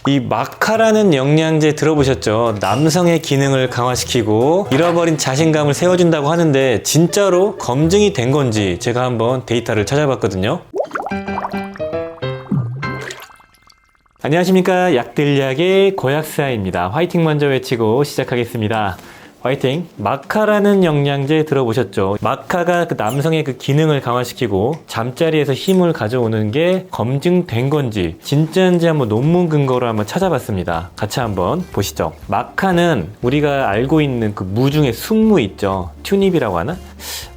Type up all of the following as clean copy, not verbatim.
이 마카라는 영양제 들어보셨죠? 남성의 기능을 강화시키고 잃어버린 자신감을 세워준다고 하는데 진짜로 검증이 된 건지 제가 한번 데이터를 찾아봤거든요. 안녕하십니까, 약들약의 고약사입니다. 화이팅 먼저 외치고 시작하겠습니다. 화이팅! 마카라는 영양제 들어보셨죠? 마카가 그 남성의 그 기능을 강화시키고 잠자리에서 힘을 가져오는 게 검증된 건지 진짜인지 한번 논문 근거로 한번 찾아봤습니다. 같이 한번 보시죠. 마카는 우리가 알고 있는 그 무 중에 순무 있죠? 튜닙이라고 하나?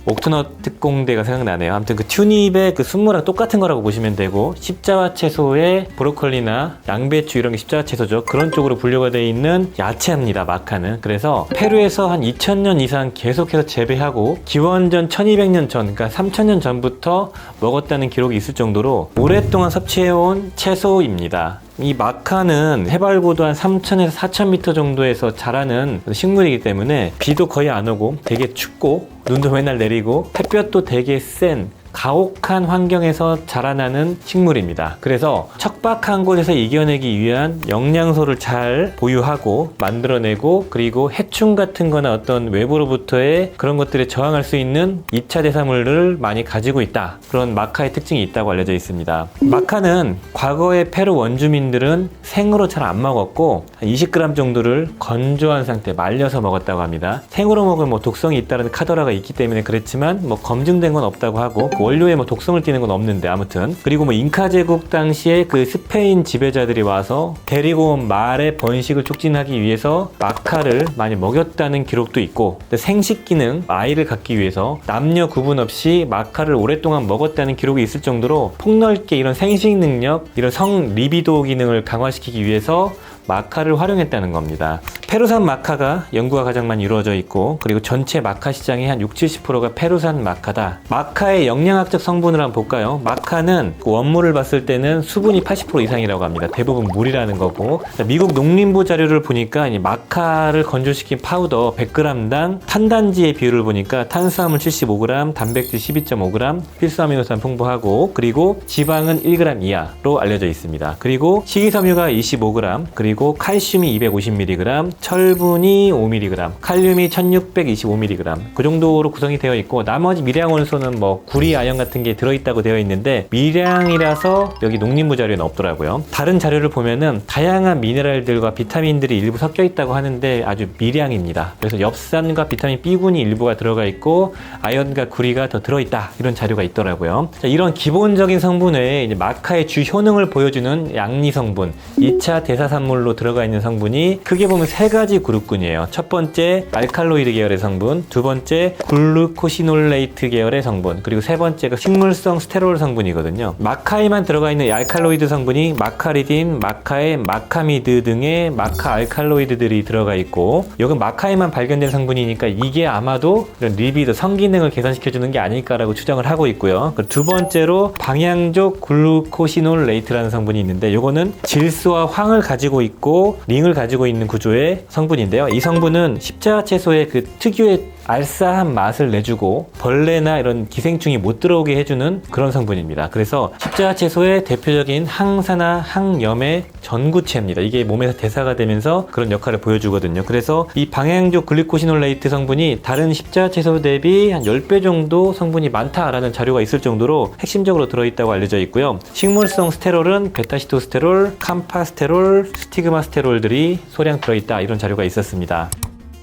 옥토넛 특공대가 생각나네요. 아무튼 그 튜닙의 그 순무랑 똑같은 거라고 보시면 되고, 십자화 채소에 브로콜리나 양배추 이런 게 십자화 채소죠. 그런 쪽으로 분류가 되어 있는 야채입니다, 마카는. 그래서 페루에서 한 2000년 이상 계속해서 재배하고 기원전 1200년 전, 그러니까 3000년 전부터 먹었다는 기록이 있을 정도로 오랫동안 섭취해온 채소입니다. 이 마카는 해발고도 한 3000에서 4000m 정도에서 자라는 식물이기 때문에 비도 거의 안 오고 되게 춥고 눈도 맨날 내리고 햇볕도 되게 센 가혹한 환경에서 자라나는 식물입니다. 그래서 척박한 곳에서 이겨내기 위한 영양소를 잘 보유하고 만들어내고, 그리고 해충 같은 거나 어떤 외부로부터의 그런 것들에 저항할 수 있는 2차 대사물을 많이 가지고 있다. 그런 마카의 특징이 있다고 알려져 있습니다. 마카는 과거의 페루 원주민들은 생으로 잘 안 먹었고 한 20g 정도를 건조한 상태 말려서 먹었다고 합니다. 생으로 먹으면 뭐 독성이 있다는 카더라가 있기 때문에 그랬지만 뭐 검증된 건 없다고 하고, 원료에 뭐 독성을 띠는 건 없는데 아무튼. 그리고 뭐 잉카 제국 당시에 그 스페인 지배자들이 와서 데리고 온 말의 번식을 촉진하기 위해서 마카를 많이 먹였다는 기록도 있고, 생식 기능, 아이를 갖기 위해서 남녀 구분 없이 마카를 오랫동안 먹었다는 기록이 있을 정도로 폭넓게 이런 생식 능력, 이런 성 리비도 기능을 강화시키기 위해서 마카를 활용했다는 겁니다. 페루산 마카가 연구가 가장 많이 이루어져 있고, 그리고 전체 마카 시장의 한 60-70%가 페루산 마카다. 마카의 영양학적 성분을 한번 볼까요? 마카는 원물을 봤을 때는 수분이 80% 이상이라고 합니다. 대부분 물이라는 거고, 미국 농림부 자료를 보니까 이 마카를 건조시킨 파우더 100g당 탄단지의 비율을 보니까 탄수화물 75g, 단백질 12.5g, 필수 아미노산 풍부하고, 그리고 지방은 1g 이하로 알려져 있습니다. 그리고 식이섬유가 25g, 그리고 칼슘이 250mg, 철분이 5mg, 칼륨이 1625mg, 그 정도로 구성이 되어 있고, 나머지 미량원소는 뭐 구리, 아연 같은 게 들어있다고 되어 있는데 미량이라서 여기 농림부 자료에는 없더라고요. 다른 자료를 보면은 다양한 미네랄들과 비타민들이 일부 섞여 있다고 하는데 아주 미량입니다. 그래서 엽산과 비타민 B군이 일부가 들어가 있고 아연과 구리가 더 들어있다, 이런 자료가 있더라고요. 자, 이런 기본적인 성분 외에 이제 마카의 주 효능을 보여주는 양리 성분, 2차 대사산물로 들어가 있는 성분이 크게 보면 세 가지 그룹군이에요. 첫 번째 알칼로이드 계열의 성분, 두 번째 글루코시놀레이트 계열의 성분, 그리고 세 번째가 식물성 스테롤 성분이거든요. 마카에만 들어가 있는 알칼로이드 성분이 마카리딘, 마카에 마카미드 등의 마카 알칼로이드들이 들어가 있고, 이건 마카에만 발견된 성분이니까 이게 아마도 이런 리비도, 성기능을 개선시켜주는 게 아닐까라고 추정을 하고 있고요. 두 번째로 방향족 글루코시놀레이트라는 성분이 있는데, 이거는 질소와 황을 가지고 있고 링을 가지고 있는 구조의 성분인데요. 이 성분은 십자화 채소의 그 특유의 알싸한 맛을 내주고 벌레나 이런 기생충이 못 들어오게 해주는 그런 성분입니다. 그래서 십자화 채소의 대표적인 항산화 항염의 전구체입니다. 이게 몸에서 대사가 되면서 그런 역할을 보여주거든요. 그래서 이 방향족 글리코시놀레이트 성분이 다른 십자화 채소 대비 한 10배 정도 성분이 많다라는 자료가 있을 정도로 핵심적으로 들어있다고 알려져 있고요. 식물성 스테롤은 베타시토스테롤, 캄파스테롤, 스티그마스테롤들이 소량 들어있다, 이런 자료가 있었습니다.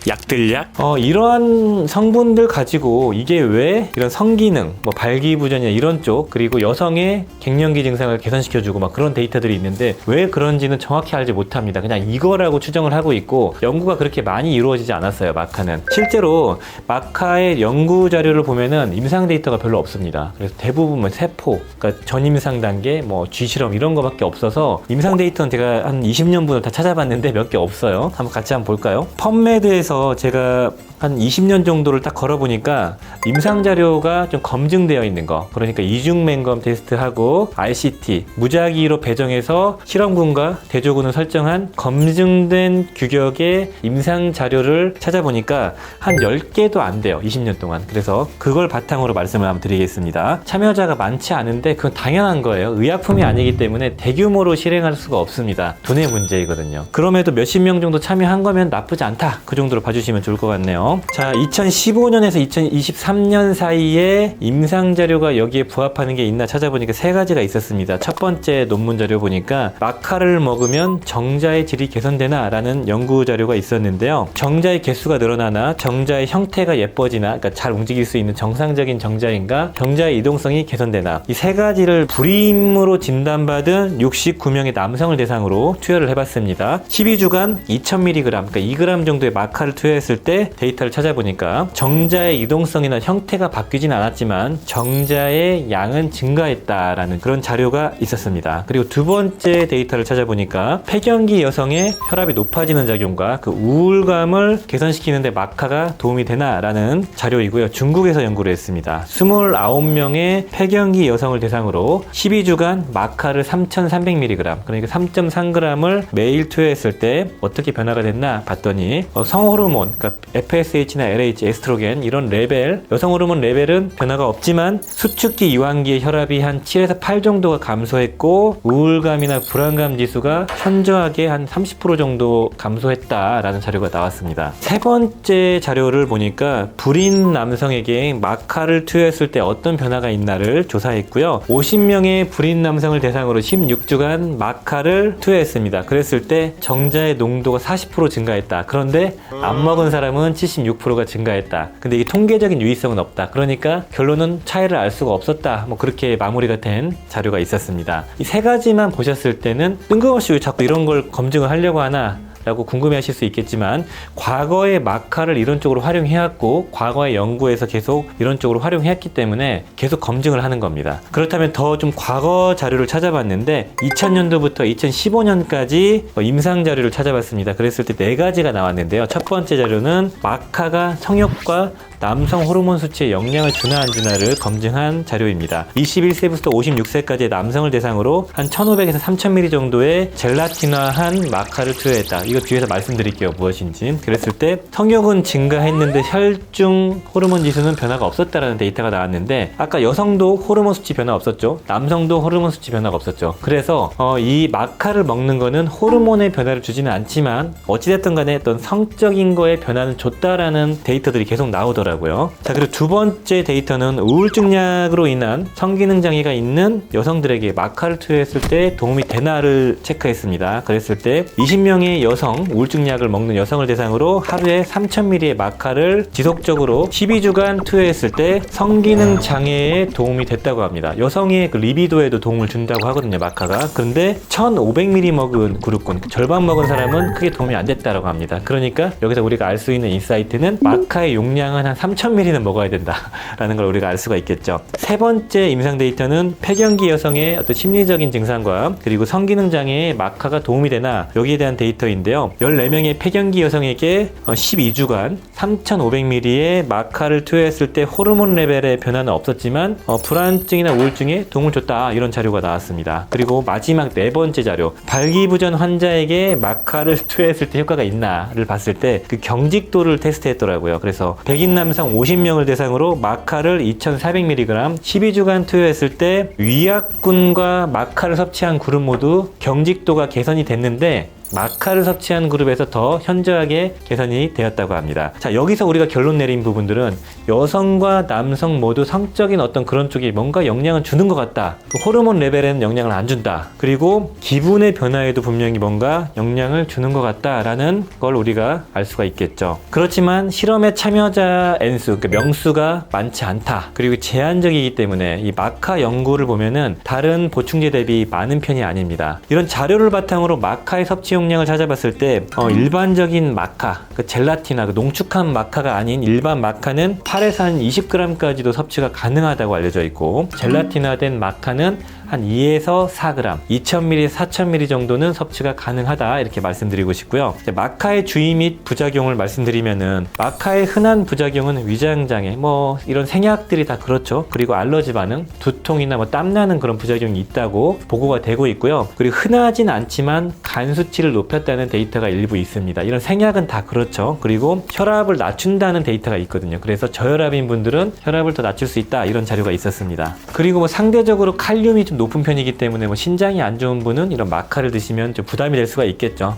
약들약? 이러한 성분들 가지고 이게 왜 이런 성기능, 뭐 발기부전이나 이런 쪽, 그리고 여성의 갱년기 증상을 개선시켜주고 막 그런 데이터들이 있는데 왜 그런지는 정확히 알지 못합니다. 그냥 이거라고 추정을 하고 있고, 연구가 그렇게 많이 이루어지지 않았어요, 마카는. 실제로 마카의 연구 자료를 보면은 임상 데이터가 별로 없습니다. 그래서 대부분 뭐 세포, 그러니까 전임상 단계, 뭐 쥐실험 이런 거밖에 없어서 임상 데이터는 제가 한 20년분을 다 찾아봤는데 몇 개 없어요. 한번 같이 한번 볼까요? 펌메드에서 제가 한 20년 정도를 딱 걸어보니까 임상 자료가 좀 검증되어 있는 거, 그러니까 이중 맹검 테스트하고 RCT 무작위로 배정해서 실험군과 대조군을 설정한 검증된 규격의 임상 자료를 찾아보니까 한 10개도 안 돼요, 20년 동안. 그래서 그걸 바탕으로 말씀을 한번 드리겠습니다. 참여자가 많지 않은데 그건 당연한 거예요. 의약품이 아니기 때문에 대규모로 실행할 수가 없습니다. 돈의 문제이거든요. 그럼에도 몇십 명 정도 참여한 거면 나쁘지 않다, 그 정도로 봐주시면 좋을 것 같네요. 자, 2015년에서 2023년 사이에 임상 자료가 여기에 부합하는 게 있나 찾아보니까 3가지가 있었습니다. 첫 번째 논문 자료 보니까 마카를 먹으면 정자의 질이 개선되나 라는 연구 자료가 있었는데요. 정자의 개수가 늘어나나 정자의 형태가 예뻐지나, 그러니까 잘 움직일 수 있는 정상적인 정자인가, 정자의 이동성이 개선되나, 이 3가지를 불임으로 진단받은 69명의 남성을 대상으로 투여를 해봤습니다. 12주간 2000mg, 그러니까 2g 정도의 마카를 투여했을 때 데이터를 찾아보니까 정자의 이동성이나 형태가 바뀌진 않았지만 정자의 양은 증가했다라는 그런 자료가 있었습니다. 그리고 두 번째 데이터를 찾아보니까 폐경기 여성의 혈압이 높아지는 작용과 그 우울감을 개선시키는데 마카가 도움이 되나라는 자료이고요. 중국에서 연구를 했습니다. 29명의 폐경기 여성을 대상으로 12주간 마카를 3300mg, 그러니까 3.3g을 매일 투여했을 때 어떻게 변화가 됐나 봤더니 성호르몬, 그러니까 FSH나 LH, 에스트로겐 이런 레벨, 여성 호르몬 레벨은 변화가 없지만 수축기 이완기의 혈압이 한 7에서 8 정도가 감소했고 우울감이나 불안감 지수가 현저하게 한 30% 정도 감소했다라는 자료가 나왔습니다. 세 번째 자료를 보니까 불임 남성에게 마카를 투여했을 때 어떤 변화가 있나를 조사했고요. 50명의 불임 남성을 대상으로 16주간 마카를 투여했습니다. 그랬을 때 정자의 농도가 40% 증가했다. 그런데 안 먹은 사람은 76%가 증가했다. 근데 이게 통계적인 유의성은 없다. 그러니까 결론은 차이를 알 수가 없었다. 뭐 그렇게 마무리가 된 자료가 있었습니다. 이 3가지만 보셨을 때는 뜬금없이 왜 자꾸 이런 걸 검증을 하려고 하나 라고 궁금해하실 수 있겠지만, 과거의 마카를 이런 쪽으로 활용해왔고 과거의 연구에서 계속 이런 쪽으로 활용했기 때문에 계속 검증을 하는 겁니다. 그렇다면 더 좀 과거 자료를 찾아봤는데 2000년도부터 2015년까지 임상 자료를 찾아봤습니다. 그랬을 때 4가지가 나왔는데요. 첫 번째 자료는 마카가 성욕과 남성 호르몬 수치에 영향을 주나 안 주나를 검증한 자료입니다. 21세부터 56세까지의 남성을 대상으로 한 1500에서 3000ml 정도의 젤라틴화한 마카를 투여했다. 이거 뒤에서 말씀드릴게요, 무엇인지. 그랬을 때 성욕은 증가했는데 혈중 호르몬 지수는 변화가 없었다라는 데이터가 나왔는데, 아까 여성도 호르몬 수치 변화 없었죠, 남성도 호르몬 수치 변화가 없었죠. 그래서 이 마카를 먹는 거는 호르몬의 변화를 주지는 않지만 어찌됐든 간에 어떤 성적인 거에 변화는 줬다라는 데이터들이 계속 나오더라고요. 자, 그리고 두 번째 데이터는 우울증 약으로 인한 성기능 장애가 있는 여성들에게 마카를 투여했을 때 도움이 되나를 체크했습니다. 그랬을 때 20명의 여성, 우울증 약을 먹는 여성을 대상으로 하루에 3000ml의 마카를 지속적으로 12주간 투여했을 때 성기능 장애에 도움이 됐다고 합니다. 여성의 그 리비도에도 도움을 준다고 하거든요, 마카가. 그런데 1500ml 먹은 그룹군, 절반 먹은 사람은 크게 도움이 안 됐다고 합니다. 그러니까 여기서 우리가 알 수 있는 인사이트는 마카의 용량은 한 3000ml는 먹어야 된다라는 걸 우리가 알 수가 있겠죠. 세 번째 임상 데이터는 폐경기 여성의 어떤 심리적인 증상과 그리고 성기능 장애에 마카가 도움이 되나, 여기에 대한 데이터인데요. 14명의 폐경기 여성에게 12주간 3500ml의 마카를 투여했을 때 호르몬 레벨의 변화는 없었지만 불안증이나 우울증에 도움을 줬다, 이런 자료가 나왔습니다. 그리고 마지막 4번째 자료, 발기부전 환자에게 마카를 투여했을 때 효과가 있나를 봤을 때 그 경직도를 테스트했더라고요. 그래서 백인 남성 50명을 대상으로 마카를 2400mg 12주간 투여했을 때 위약군과 마카를 섭취한 그룹 모두 경직도가 개선이 됐는데 마카를 섭취한 그룹에서 더 현저하게 개선이 되었다고 합니다. 자, 여기서 우리가 결론 내린 부분들은 여성과 남성 모두 성적인 어떤 그런 쪽이 뭔가 영향을 주는 것 같다. 호르몬 레벨에는 영향을 안 준다. 그리고 기분의 변화에도 분명히 뭔가 영향을 주는 것 같다라는 걸 우리가 알 수가 있겠죠. 그렇지만 실험의 참여자 N수, 그러니까 명수가 많지 않다. 그리고 제한적이기 때문에 이 마카 연구를 보면은 다른 보충제 대비 많은 편이 아닙니다. 이런 자료를 바탕으로 마카의 섭취 용량을 찾아봤을 때 일반적인 마카, 그 젤라틴화, 그 농축한 마카가 아닌 일반 마카는 8에서 한 20g까지도 섭취가 가능하다고 알려져 있고, 젤라틴화된 마카는 한 2에서 4g, 2000ml, 4000ml 정도는 섭취가 가능하다 이렇게 말씀드리고 싶고요. 마카의 주의 및 부작용을 말씀드리면은 마카의 흔한 부작용은 위장장애, 뭐 이런 생약들이 다 그렇죠. 그리고 알러지 반응, 두통이나 뭐 땀나는 그런 부작용이 있다고 보고가 되고 있고요. 그리고 흔하진 않지만 간 수치를 높였다는 데이터가 일부 있습니다. 이런 생약은 다 그렇죠. 그리고 혈압을 낮춘다는 데이터가 있거든요. 그래서 저혈압인 분들은 혈압을 더 낮출 수 있다 이런 자료가 있었습니다. 그리고 뭐 상대적으로 칼륨이 좀 높은 편이기 때문에 뭐 신장이 안 좋은 분은 이런 마카를 드시면 좀 부담이 될 수가 있겠죠.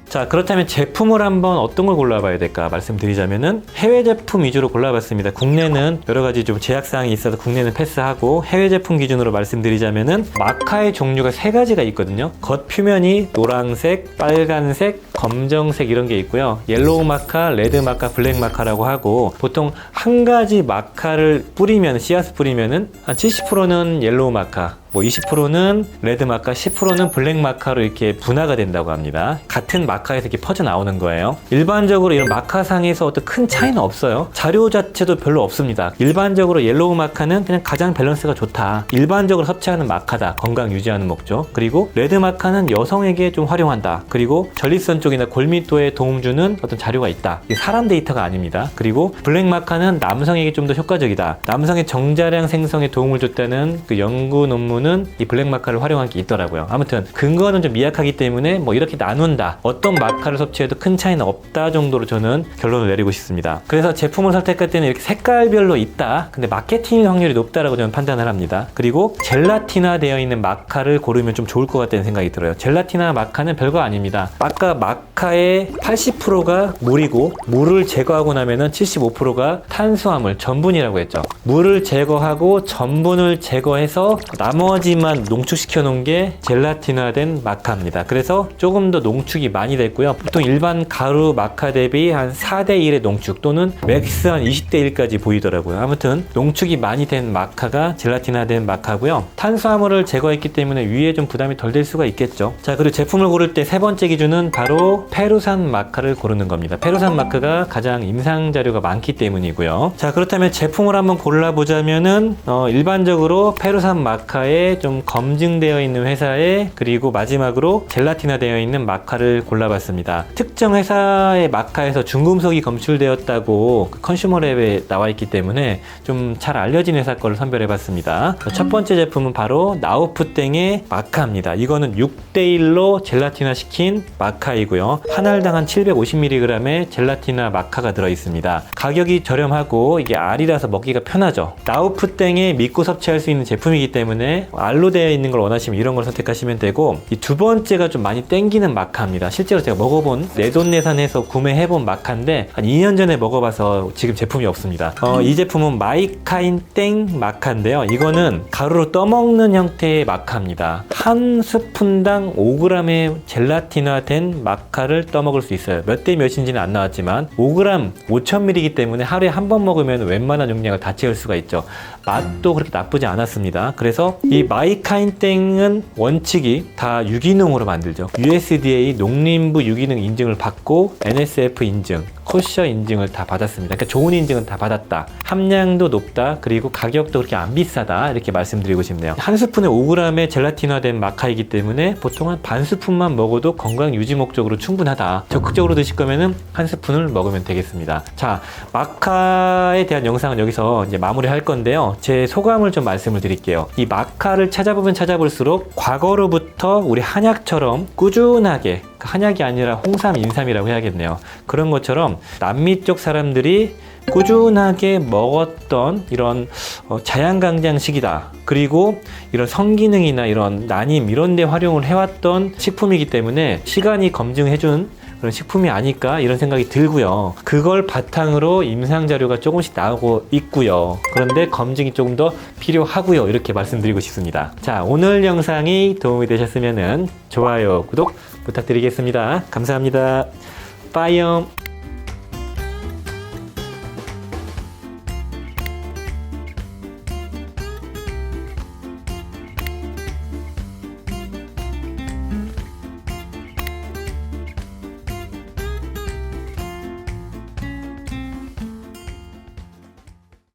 자, 그렇다면 제품을 한번 어떤 걸 골라봐야 될까 말씀드리자면은 해외 제품 위주로 골라봤습니다. 국내는 여러 가지 좀 제약사항이 있어서 국내는 패스하고 해외 제품 기준으로 말씀드리자면은 마카의 종류가 3가지가 있거든요. 겉 표면이 노란색, 빨간색, 검정색 이런 게 있고요. 옐로우 마카, 레드 마카, 블랙 마카라고 하고 보통 한 가지 마카를 뿌리면 씨앗을 뿌리면은 한 70%는 옐로우 마카, 뭐 20%는 레드 마카, 10%는 블랙 마카로 이렇게 분화가 된다고 합니다. 같은 마카에서 이렇게 퍼져 나오는 거예요. 일반적으로 이런 마카상에서 어떤 큰 차이는 없어요. 자료 자체도 별로 없습니다. 일반적으로 옐로우 마카는 그냥 가장 밸런스가 좋다. 일반적으로 섭취하는 마카다. 건강 유지하는 목적. 그리고 레드 마카는 여성에게 좀 활용한다. 그리고 전립선 쪽이나 골밀도에 도움 주는 어떤 자료가 있다. 이게 사람 데이터가 아닙니다. 그리고 블랙 마카는 남성에게 좀 더 효과적이다. 남성의 정자량 생성에 도움을 줬다는 그 연구 논문 이 블랙 마카를 활용한 게 있더라고요. 아무튼 근거는 좀 미약하기 때문에 뭐 이렇게 나눈다. 어떤 마카를 섭취해도 큰 차이는 없다 정도로 저는 결론을 내리고 싶습니다. 그래서 제품을 선택할 때는 이렇게 색깔별로 있다. 근데 마케팅 확률이 높다라고 저는 판단을 합니다. 그리고 젤라틴화 되어 있는 마카를 고르면 좀 좋을 것 같다는 생각이 들어요. 젤라틴화 마카는 별거 아닙니다. 아까 마카의 80%가 물이고 물을 제거하고 나면은 75%가 탄수화물, 전분이라고 했죠. 물을 제거하고 전분을 제거해서 나머지만 농축시켜 놓은 게 젤라틴화된 마카입니다. 그래서 조금 더 농축이 많이 됐고요. 보통 일반 가루 마카 대비 한 4대 1의 농축 또는 맥스 한 20대 1까지 보이더라고요. 아무튼 농축이 많이 된 마카가 젤라틴화된 마카고요. 탄수화물을 제거했기 때문에 위에 좀 부담이 덜 될 수가 있겠죠. 자, 그리고 제품을 고를 때 3번째 기준은 바로 페루산 마카를 고르는 겁니다. 페루산 마카가 가장 임상 자료가 많기 때문이고요. 자, 그렇다면 제품을 한번 골라보자면은 일반적으로 페루산 마카에 좀 검증되어 있는 회사에 그리고 마지막으로 젤라틴화 되어 있는 마카를 골라봤습니다. 특정 회사의 마카에서 중금속이 검출되었다고 컨슈머랩에 나와 있기 때문에 좀 잘 알려진 회사 거를 선별해봤습니다. 첫 번째 제품은 바로 나우프땡의 마카입니다. 이거는 6대1로 젤라틴화 시킨 마카이고요. 한 알당 한 750mg의 젤라틴화 마카가 들어있습니다. 가격이 저렴하고 이게 알이라서 먹기가 편하죠. 나우프땡에 믿고 섭취할 수 있는 제품이기 때문에 알로 되어 있는 걸 원하시면 이런 걸 선택하시면 되고, 이 두 번째가 좀 많이 땡기는 마카입니다. 실제로 제가 먹어본 내돈내산해서 구매해본 마카인데 한 2년 전에 먹어봐서 지금 제품이 없습니다. 이 제품은 마이카인땡 마카인데요. 이거는 가루로 떠먹는 형태의 마카입니다. 한 스푼당 5g의 젤라틴화된 마카를 떠먹을 수 있어요. 몇 대 몇인지는 안 나왔지만 5g 5000ml이기 때문에 하루에 한 번 먹으면 웬만한 용량을 다 채울 수가 있죠. 맛도 그렇게 나쁘지 않았습니다. 그래서 이 마이카인땡은 원칙이 다 유기농으로 만들죠. USDA 농림부 유기농 인증을 받고 NSF 인증, 코셔 인증을 다 받았습니다. 그러니까 좋은 인증은 다 받았다. 함량도 높다. 그리고 가격도 그렇게 안 비싸다. 이렇게 말씀드리고 싶네요. 한 스푼에 5g의 젤라틴화된 마카이기 때문에 보통 한 반 스푼만 먹어도 건강 유지 목적으로 충분하다. 적극적으로 드실 거면은 한 스푼을 먹으면 되겠습니다. 자, 마카에 대한 영상은 여기서 이제 마무리할 건데요. 제 소감을 좀 말씀을 드릴게요. 이 마카를 찾아보면 찾아볼수록 과거로부터 우리 한약처럼 꾸준하게, 한약이 아니라 홍삼, 인삼이라고 해야겠네요. 그런 것처럼 남미 쪽 사람들이 꾸준하게 먹었던 이런 자양강장식이다. 그리고 이런 성기능이나 이런 난임 이런 데 활용을 해왔던 식품이기 때문에 시간이 검증해준 그런 식품이 아닐까 이런 생각이 들고요. 그걸 바탕으로 임상 자료가 조금씩 나오고 있고요. 그런데 검증이 조금 더 필요하고요. 이렇게 말씀드리고 싶습니다. 자, 오늘 영상이 도움이 되셨으면 좋아요, 구독 부탁드리겠습니다. 감사합니다. 빠이염.